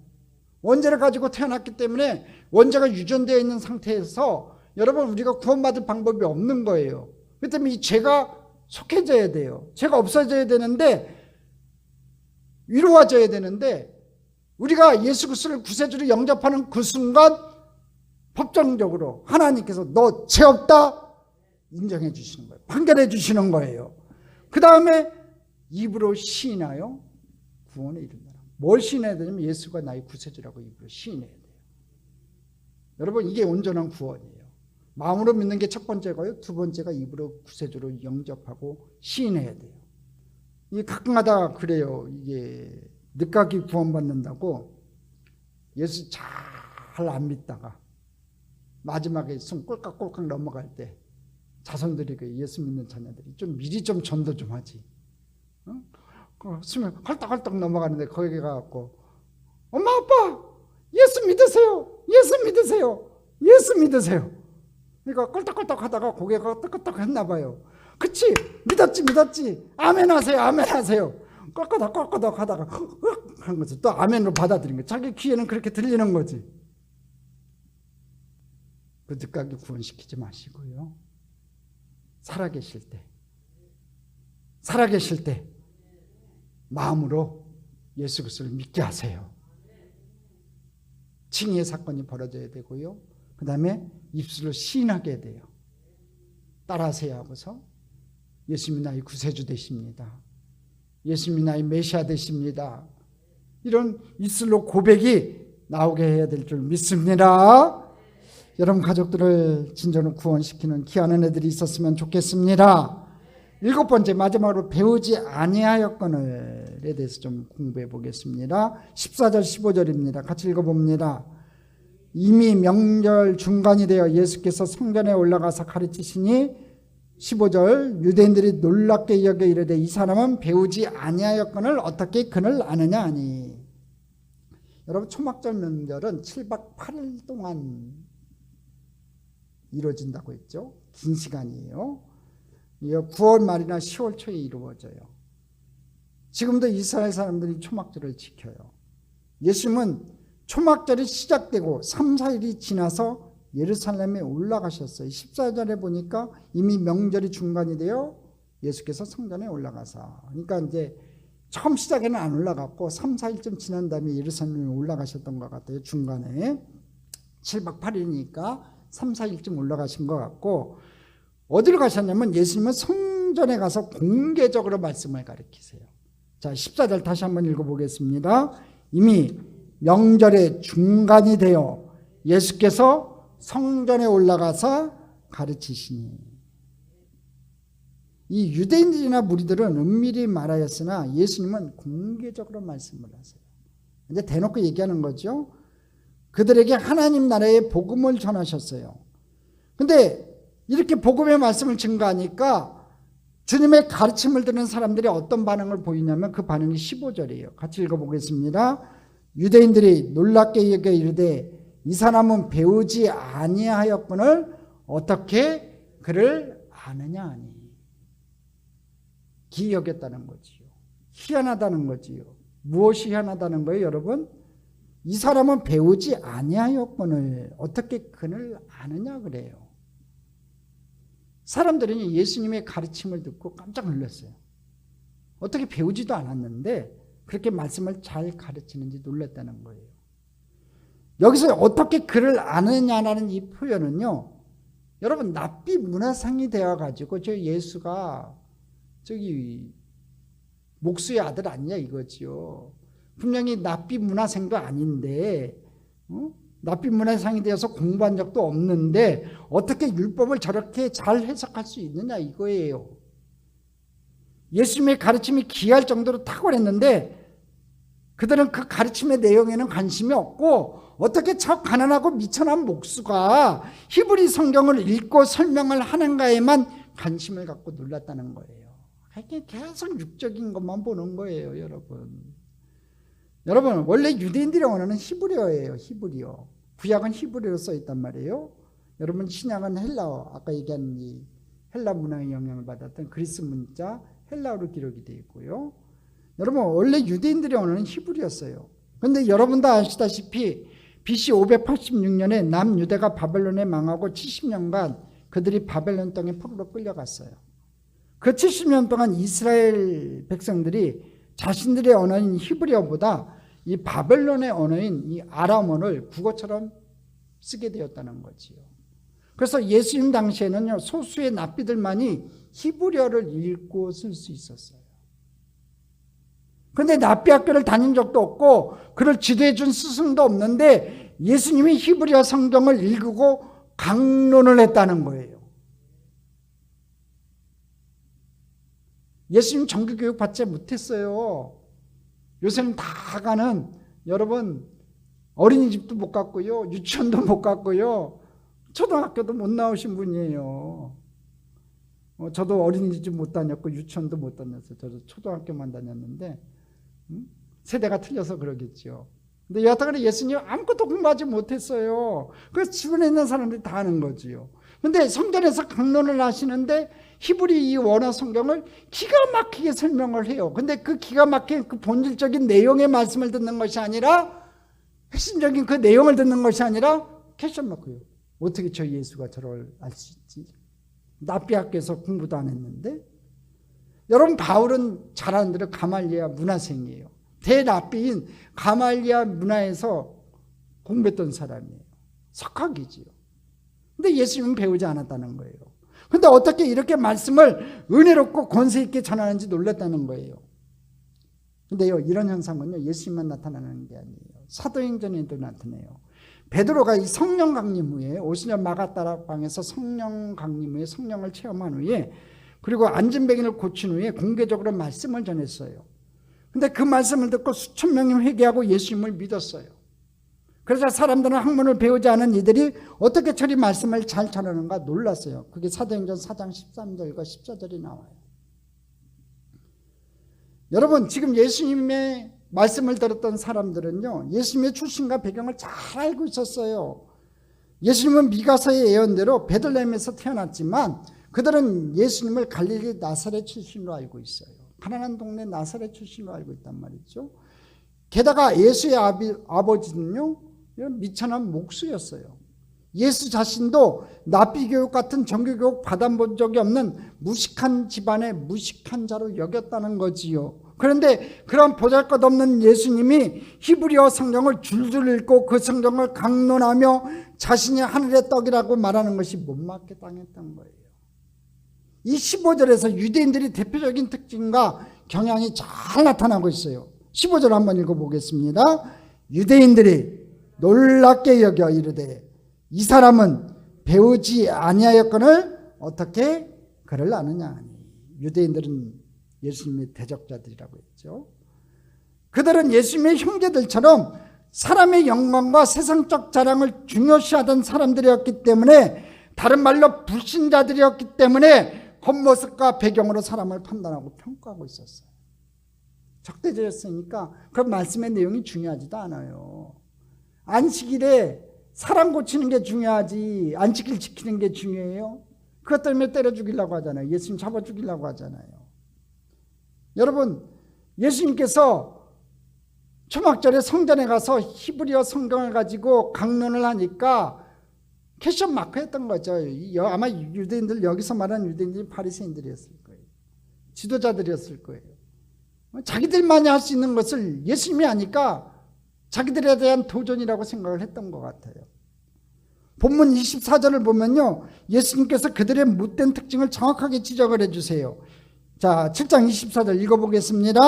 원죄를 가지고 태어났기 때문에 원죄가 유전되어 있는 상태에서 여러분 우리가 구원받을 방법이 없는 거예요. 그렇기 때문에 이 죄가 속해져야 돼요. 죄가 없어져야 되는데, 위로와져야 되는데, 우리가 예수 그리스도를 구세주로 영접하는 그 순간 법정적으로 하나님께서 너 죄 없다 인정해 주시는 거예요. 판결해 주시는 거예요. 그 다음에 입으로 시인하여 구원에 이른다. 뭘 시인해야 되냐면 예수가 나의 구세주라고 입으로 시인해야 돼요. 여러분 이게 온전한 구원이에요. 마음으로 믿는 게 첫 번째고요. 두 번째가 입으로 구세주로 영접하고 시인해야 돼요. 이게 가끔가다 그래요. 이게 늦가기 구원받는다고 예수 잘 안 믿다가 마지막에 숨 꼴깍꼴깍 넘어갈 때 자손들이 그 예수 믿는 자녀들이 좀 미리 좀 전도 좀 하지. 숨을 헐떡헐떡 넘어가는데 거기 가갖고 엄마 아빠 예수 믿으세요. 예수 믿으세요. 예수 믿으세요. 그러니까 꿀떡꿀떡 하다가 고개가 끄떡끄떡 했나 봐요. 그치 믿었지 아멘 하세요. 아멘 하세요. 꿀떡꿀떡 하다가 한 거지. 또 아멘으로 받아들인 거지. 자기 귀에는 그렇게 들리는 거지. 그 늦가게 구원시키지 마시고요. 살아계실 때 마음으로 예수 그리스도를 믿게 하세요. 칭의의 사건이 벌어져야 되고요. 그 다음에 입술로 시인하게 돼요. 따라하세요 하고서 예수님이 나의 구세주 되십니다. 예수님이 나의 메시아 되십니다. 이런 입술로 고백이 나오게 해야 될 줄 믿습니다. 여러분 가족들을 진정으로 구원시키는 귀한 은혜들이 있었으면 좋겠습니다. 7번째 마지막으로 배우지 아니하였거늘에 대해서 좀 공부해 보겠습니다. 14절 15절입니다. 같이 읽어봅니다. 이미 명절 중간이 되어 예수께서 성전에 올라가서 가르치시니 15절 유대인들이 놀랍게 여겨 이르되 이 사람은 배우지 아니하였거늘 어떻게 그를 아느냐 하니. 여러분 초막절 명절은 7박 8일 동안 이루어진다고 했죠. 긴 시간이에요. 9월 말이나 10월 초에 이루어져요. 지금도 이스라엘 사람들이 초막절을 지켜요. 예수님은 초막절이 시작되고 3, 4일이 지나서 예루살렘에 올라가셨어요. 14절에 보니까 이미 명절이 중간이 되어 예수께서 성전에 올라가서, 그러니까 이제 처음 시작에는 안 올라갔고 3, 4일쯤 지난 다음에 예루살렘에 올라가셨던 것 같아요. 중간에 7박 8일이니까 3, 4일쯤 올라가신 것 같고, 어디로 가셨냐면 예수님은 성전에 가서 공개적으로 말씀을 가르치세요. 자, 14절 다시 한번 읽어보겠습니다. 이미 명절의 중간이 되어 예수께서 성전에 올라가서 가르치시니. 이 유대인들이나 무리들은 은밀히 말하였으나 예수님은 공개적으로 말씀을 하세요. 이제 대놓고 얘기하는 거죠. 그들에게 하나님 나라의 복음을 전하셨어요. 근데 이렇게 복음의 말씀을 증거하니까 주님의 가르침을 듣는 사람들이 어떤 반응을 보이냐면 그 반응이 15절이에요. 같이 읽어보겠습니다. 유대인들이 놀랍게 여겨 이르되 이 사람은 배우지 아니하였거늘 어떻게 그를 아느냐 하니. 기이 여겼다는 거지요. 희한하다는 거지요. 무엇이 희한하다는 거예요, 여러분? 이 사람은 배우지 아니하였거늘 어떻게 그를 아느냐 그래요. 사람들은 예수님의 가르침을 듣고 깜짝 놀랐어요. 어떻게 배우지도 않았는데 그렇게 말씀을 잘 가르치는지 놀랐다는 거예요. 여기서 어떻게 그를 아느냐라는 이 표현은요, 여러분 납비 문화상이 되어가지고 저 예수가 저기 목수의 아들 아니냐 이거지요. 분명히 납비 문화생도 아닌데 납비 문화상이 되어서 공부한 적도 없는데 어떻게 율법을 저렇게 잘 해석할 수 있느냐 이거예요. 예수님의 가르침이 귀할 정도로 탁월했는데 그들은 그 가르침의 내용에는 관심이 없고 어떻게 저 가난하고 미천한 목수가 히브리 성경을 읽고 설명을 하는가에만 관심을 갖고 놀랐다는 거예요. 계속 육적인 것만 보는 거예요, 여러분. 여러분 원래 유대인들의 언어는 히브리어예요. 히브리어. 구약은 히브리어로 써 있단 말이에요. 여러분 신약은 헬라어, 아까 얘기한 이 헬라 문화의 영향을 받았던 그리스 문자 헬라어로 기록이 되어 있고요. 여러분 원래 유대인들의 언어는 히브리어였어요. 그런데 여러분 다 아시다시피 BC 586년에 남유대가 바벨론에 망하고 70년간 그들이 바벨론 땅에 포로로 끌려갔어요. 그 70년 동안 이스라엘 백성들이 자신들의 언어인 히브리어보다 이 바벨론의 언어인 이 아람어를 국어처럼 쓰게 되었다는 거지요. 그래서 예수님 당시에는요, 소수의 납비들만이 히브리어를 읽고 쓸 수 있었어요. 그런데 납비 학교를 다닌 적도 없고 그를 지도해 준 스승도 없는데 예수님이 히브리어 성경을 읽고 강론을 했다는 거예요. 예수님 정규교육 받지 못했어요. 요새는 다 가는, 여러분 어린이집도 못 갔고요, 유치원도 못 갔고요, 초등학교도 못 나오신 분이에요. 저도 어린이집 못 다녔고 유치원도 못 다녔어요. 저도 초등학교만 다녔는데 세대가 틀려서 그러겠죠. 근데 여하튼 예수님 아무것도 공부하지 못했어요. 그래서 주변에 있는 사람들이 다 아는 거지요. 근데 성전에서 강론을 하시는데 히브리 이 원어 성경을 기가 막히게 설명을 해요. 근데 그 기가 막힌 그 본질적인 내용의 말씀을 듣는 것이 아니라, 핵심적인 그 내용을 듣는 것이 아니라 퀘스천 마크예요. 어떻게 저 예수가 저를 알 수 있지? 납비 학교에서 공부도 안 했는데. 여러분, 바울은 잘 아는 대로 가말리아 문화생이에요. 대랍비인 가말리아 문화에서 공부했던 사람이에요. 석학이지요. 근데 예수님은 배우지 않았다는 거예요. 근데 어떻게 이렇게 말씀을 은혜롭고 권세 있게 전하는지 놀랐다는 거예요. 근데요, 이런 현상은요, 예수님만 나타나는 게 아니에요. 사도행전에도 나타나요. 베드로가 이 성령 강림 후에 50년 마가다락방에서 성령 강림 후에 성령을 체험한 후에, 그리고 앉은 백인을 고친 후에 공개적으로 말씀을 전했어요. 근데 그 말씀을 듣고 수천 명이 회개하고 예수님을 믿었어요. 그래서 사람들은 학문을 배우지 않은 이들이 어떻게 저리 말씀을 잘 전하는가 놀랐어요. 그게 사도행전 4장 13절과 14절이 나와요. 여러분, 지금 예수님의 말씀을 들었던 사람들은요, 예수님의 출신과 배경을 잘 알고 있었어요. 예수님은 미가서의 예언대로 베들레헴에서 태어났지만 그들은 예수님을 갈릴리 나사렛 출신으로 알고 있어요. 가난한 동네 나사렛 출신으로 알고 있단 말이죠. 게다가 예수의 아버지는요, 미천한 목수였어요. 예수 자신도 납비교육 같은 정규교육 받아본 적이 없는 무식한 집안의 무식한 자로 여겼다는 거지요. 그런데 그런 보잘것없는 예수님이 히브리어 성경을 줄줄 읽고 그 성경을 강론하며 자신이 하늘의 떡이라고 말하는 것이 못 맞게 당했던 거예요. 이 15절에서 유대인들이 대표적인 특징과 경향이 잘 나타나고 있어요. 15절 한번 읽어보겠습니다. 유대인들이 놀랍게 여겨 이르되 이 사람은 배우지 아니하였거늘 어떻게 그를 아느냐. 유대인들은 예수님의 대적자들이라고 했죠. 그들은 예수님의 형제들처럼 사람의 영광과 세상적 자랑을 중요시하던 사람들이었기 때문에, 다른 말로 불신자들이었기 때문에 겉모습과 배경으로 사람을 판단하고 평가하고 있었어요. 적대자였으니까 그 말씀의 내용이 중요하지도 않아요. 안식일에 사람 고치는 게 중요하지 안식일 지키는 게 중요해요? 그것 때문에 때려 죽이려고 하잖아요. 예수님 잡아 죽이려고 하잖아요. 여러분, 예수님께서 초막절에 성전에 가서 히브리어 성경을 가지고 강론을 하니까 캐션 마크 했던 거죠. 아마 유대인들, 여기서 말하는 유대인들이 바리새인들이었을 거예요. 지도자들이었을 거예요. 자기들만이 할 수 있는 것을 예수님이 하니까 자기들에 대한 도전이라고 생각을 했던 것 같아요. 본문 24절을 보면요, 예수님께서 그들의 못된 특징을 정확하게 지적을 해주세요. 자, 7장 24절 읽어보겠습니다.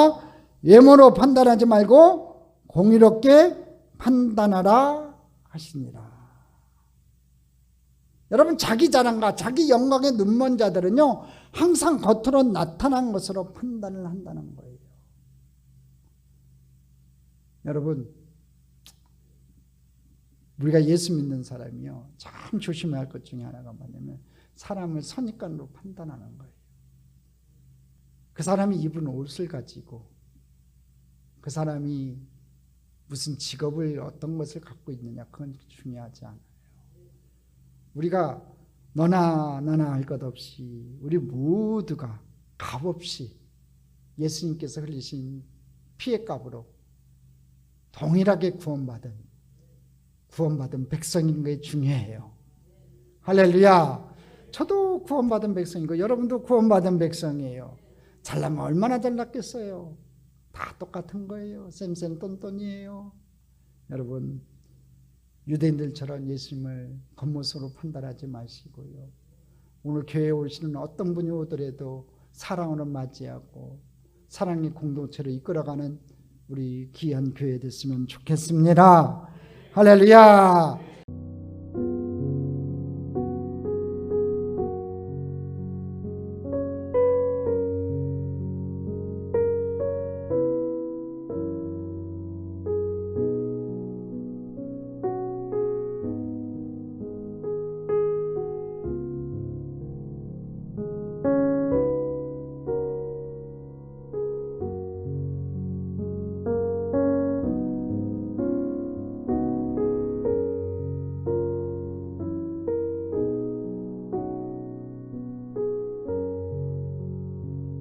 외모로 판단하지 말고 공의롭게 판단하라 하시니라. 여러분, 자기 자랑과 자기 영광에 눈먼 자들은요, 항상 겉으로 나타난 것으로 판단을 한다는 거예요. 여러분, 우리가 예수 믿는 사람이요, 참 조심해야 할 것 중에 하나가 뭐냐면 사람을 선입관으로 판단하는 거예요. 그 사람이 입은 옷을 가지고, 그 사람이 무슨 직업을, 어떤 것을 갖고 있느냐, 그건 중요하지 않아요. 우리가 너나 나나 할 것 없이 우리 모두가 값없이 예수님께서 흘리신 피의 값으로 동일하게 구원받은 백성인 게 중요해요. 할렐루야. 저도 구원받은 백성이고 여러분도 구원받은 백성이에요. 잘나면 얼마나 잘났겠어요. 다 똑같은 거예요. 쌤쌤 똔똔이에요. 여러분, 유대인들처럼 예수님을 겉모습으로 판단하지 마시고요. 오늘 교회에 오시는 어떤 분이 오더라도 사랑으로 맞이하고 사랑의 공동체로 이끌어가는 우리 귀한 교회 됐으면 좋겠습니다. 할렐루야.